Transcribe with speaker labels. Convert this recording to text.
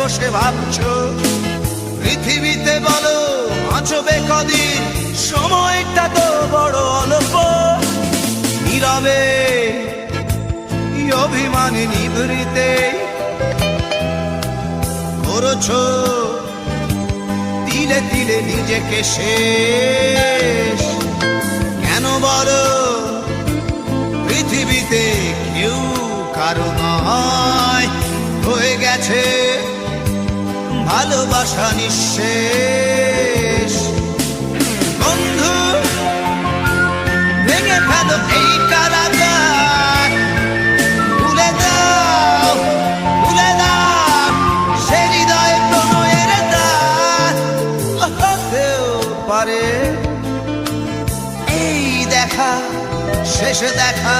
Speaker 1: বসে ভাবছো পৃথিবীতে বলো বাঁচবে কদিন, সময়টা তো বড় অল্প। নীরবে অভিমানে নিভৃতে করেছো তিলে তিলে নিজেকে শেষ। কেন বলো পৃথিবীতে কেউ কারো নয়, হয়ে গেছে ভালোবাসা নিঃশেষ। বন্ধু ভেঙে ফেলো এই কারাগার, ভুলে দাও ভুলে দাও সে হৃদয়ে প্রণয়ের দ্বার। হতেও পারে এই দেখা শেষ দেখা,